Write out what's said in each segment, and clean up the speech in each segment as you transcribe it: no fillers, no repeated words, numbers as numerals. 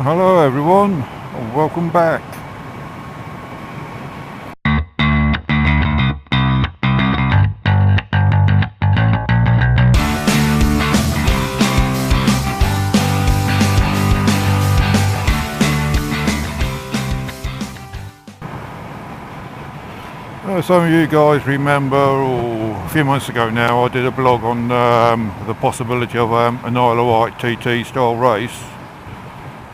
Hello everyone, and welcome back. Some of you guys remember, or a few months ago now, I did a blog on the possibility of an Isle of Wight TT style race.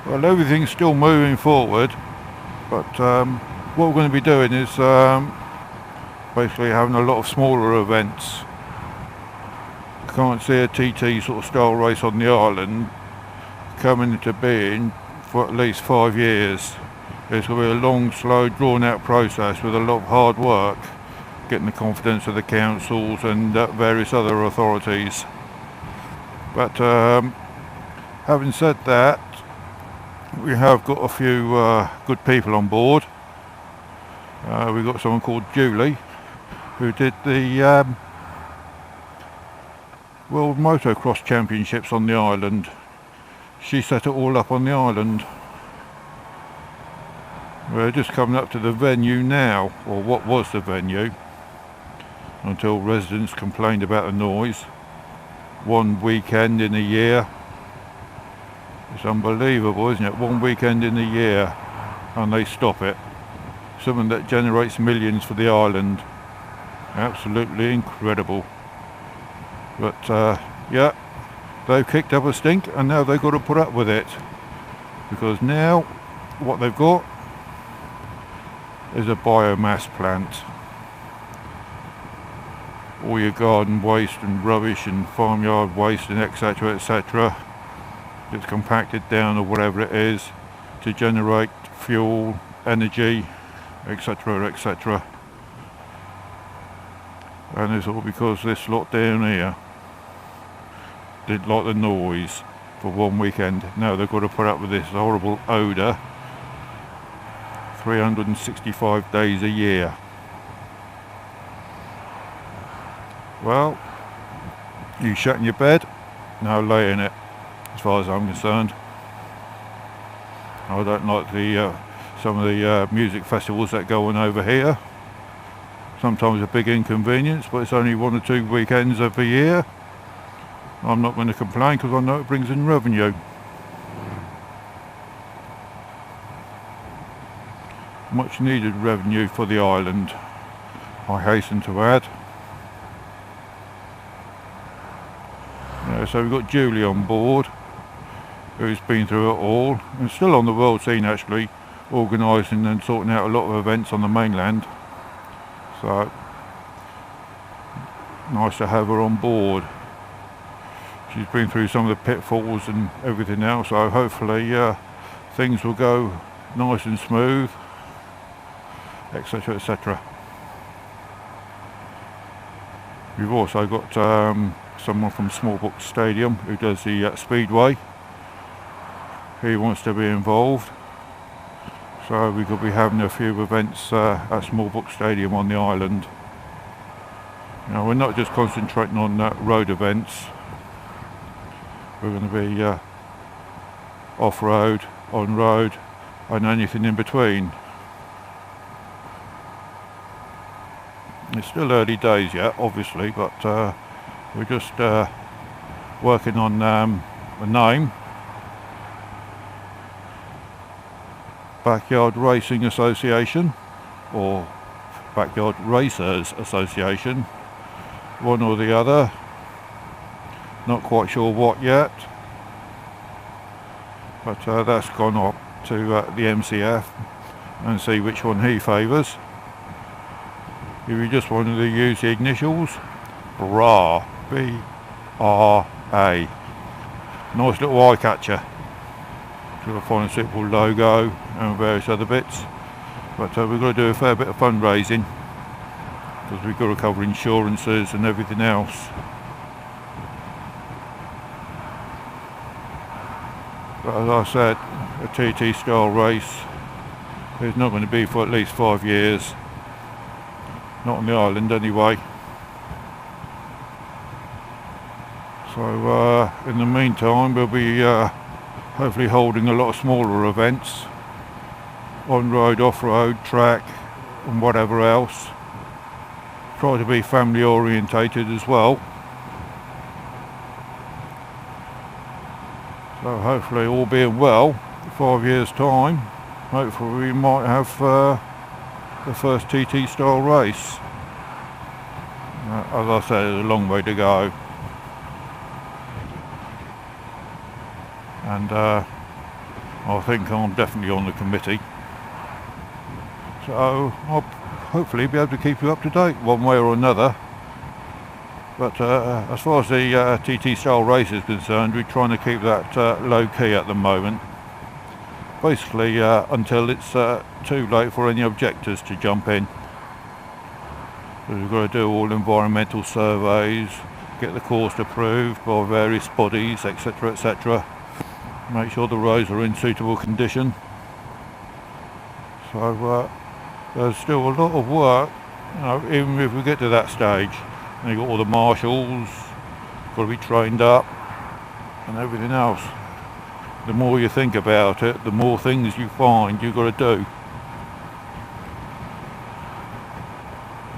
Well, everything's still moving forward, but what we're going to be doing is basically having a lot of smaller events. Can't see a TT sort of style race on the island coming into being for at least 5 years. It's going to be a long, slow, drawn out process with a lot of hard work, getting the confidence of the councils and various other authorities. But having said that, we have got a few good people on board. We've got someone called Julie who did the World Motocross Championships on the island. She set it all up on the island. We're just coming up to the venue now, or what was the venue, until residents complained about the noise. One weekend in a year. It's unbelievable, isn't it? One weekend in a year and they stop it. Something that generates millions for the island. Absolutely incredible. But yeah, they've kicked up a stink and now they've got to put up with it. Because now what they've got is a biomass plant. All your garden waste and rubbish and farmyard waste and etc, etc, it's compacted down or whatever it is to generate fuel, energy, etc, etc. And it's all because this lot down here didn't like the noise for one weekend. Now they've got to put up with this horrible odour 365 days a year. Well, you shut in your bed, now lay in it, as far as I'm concerned. I don't like the some of the music festivals that go on over here. Sometimes a big inconvenience, but it's only 1 or 2 weekends every year. I'm not going to complain because I know it brings in revenue. Much needed revenue for the island, I hasten to add. So we've got Julie on board, who's been through it all, and still on the world scene actually, organising and sorting out a lot of events on the mainland. So, nice to have her on board. She's been through some of the pitfalls and everything else, so hopefully things will go nice and smooth, etc, etc. We've also got someone from Smallbrook Stadium who does the Speedway. He wants to be involved, so we could be having a few events at Smallbrook Stadium on the island. Now we're not just concentrating on road events, we're going to be off-road, on-road and anything in between. It's still early days yet, obviously, but we're just working on a name. Backyard Racing Association, or Backyard Racers Association, one or the other. Not quite sure what yet, but that's gone up to the MCF and see which one he favours. If you just wanted to use the initials, BRA, B-R-A. Nice little eye catcher. Got to find a suitable logo and various other bits. But we've got to do a fair bit of fundraising because we've got to cover insurances and everything else. But as I said, a TT style race is not going to be for at least 5 years. Not on the island anyway. So in the meantime we'll be hopefully holding a lot of smaller events, on-road, off-road, track and whatever else. Try to be family orientated as well. So hopefully, all being well, 5 years time, hopefully we might have the first TT style race. As I said, there's a long way to go. And I think I'm definitely on the committee. So I'll hopefully be able to keep you up to date one way or another. But as far as the TT style race is concerned, we're trying to keep that low key at the moment. Basically until it's too late for any objectors to jump in. So we've got to do all environmental surveys, get the course approved by various bodies, etc, etc. Make sure the roads are in suitable condition. So there's still a lot of work, you know, even if we get to that stage. And you've got all the marshals, got to be trained up and everything else. The more you think about it, the more things you find you've got to do.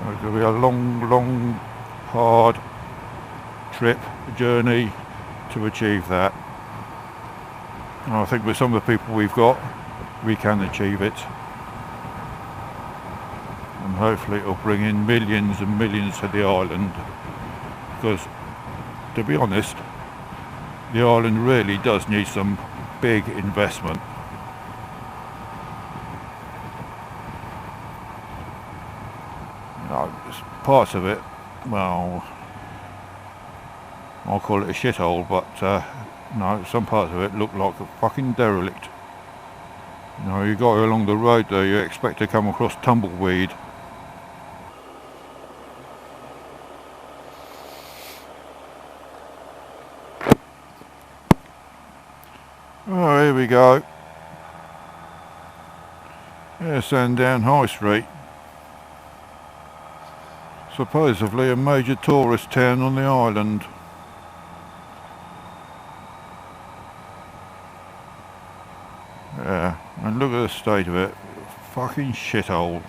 It's going to be a long, hard trip, journey to achieve that. And I think with some of the people we've got, we can achieve it. And hopefully it'll bring in millions and millions to the island. Because, to be honest, the island really does need some big investment. No, parts of it, well, I'll call it a shithole, but no, some parts of it look like a fucking derelict. You know, you go along the road there, you expect to come across tumbleweed. Oh, here we go. Here's Sandown High Street. Supposedly a major tourist town on the island. Yeah, and look at the state of it. Fucking shithole.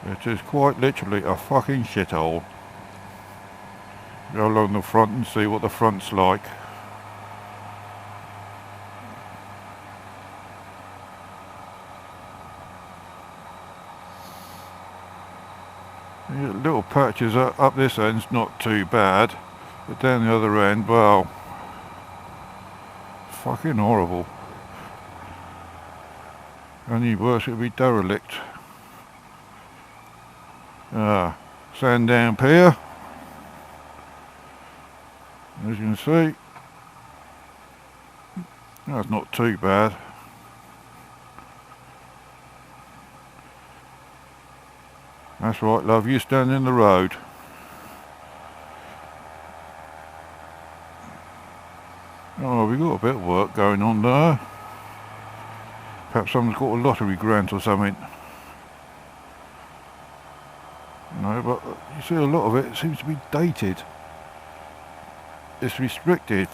It is quite literally a fucking shithole. Go along the front and see what the front's like. Little patches up this end's not too bad, but down the other end, well, fucking horrible. Only worse it would be derelict. Sandown Pier, as you can see. That's not too bad. That's right, love, you stand in the road. Oh, we've got a bit of work going on there. Perhaps someone's got a lottery grant or something. No, but you see a lot of it seems to be dated. It's restricted.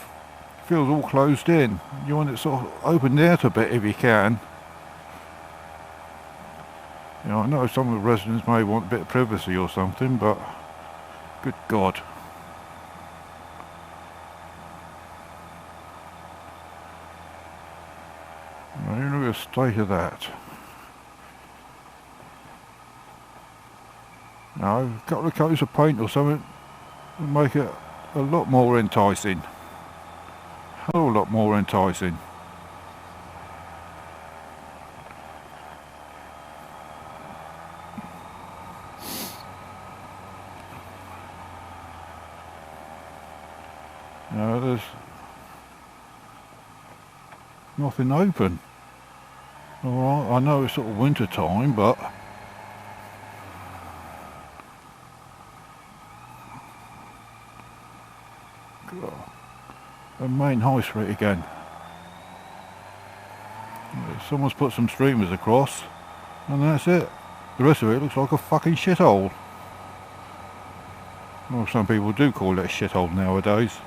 Feels all closed in. You want it sort of opened out a bit if you can. You know, I know some of the residents may want a bit of privacy or something, but good God. Now, you look at the state of that. Now, a couple of coats of paint or something would make it a lot more enticing. A whole lot more enticing. No, there's nothing open. Alright, I know it's sort of winter time, but the main high street again. Someone's put some streamers across, and that's it. The rest of it looks like a fucking shithole. Well, some people do call it a shithole nowadays.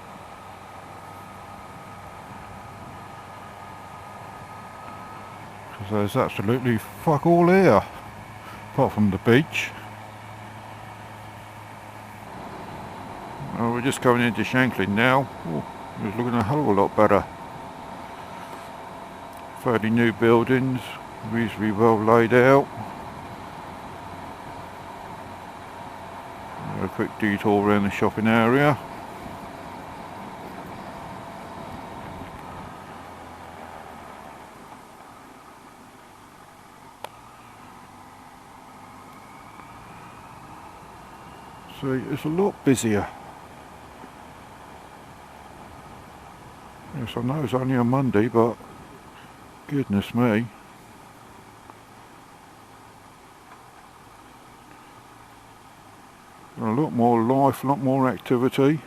because there's absolutely fuck all here, apart from the beach. We're just going into Shanklin now. It's looking a hell of a lot better. Fairly new buildings, reasonably well laid out. A quick detour around the shopping area. See, it's a lot busier. Yes, I know it's only a Monday, but goodness me. A lot more life, a lot more activity.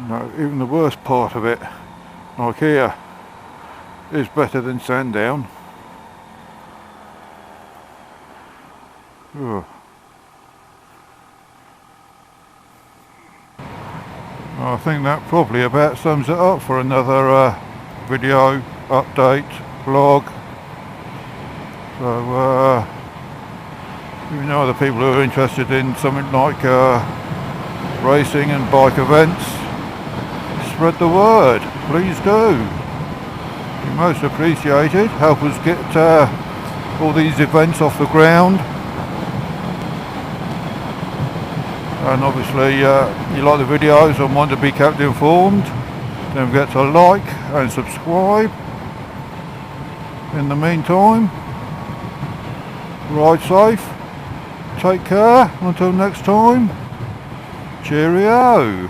No, even the worst part of it, like here, is better than Sandown. Ugh. I think that probably about sums it up for another video, update, vlog. So, if you know other people who are interested in something like racing and bike events, spread the word, please do. Be most appreciated. Help us get all these events off the ground. And obviously you like the videos and want to be kept informed, don't forget to like and subscribe. In the meantime, ride safe, take care, until next time, cheerio.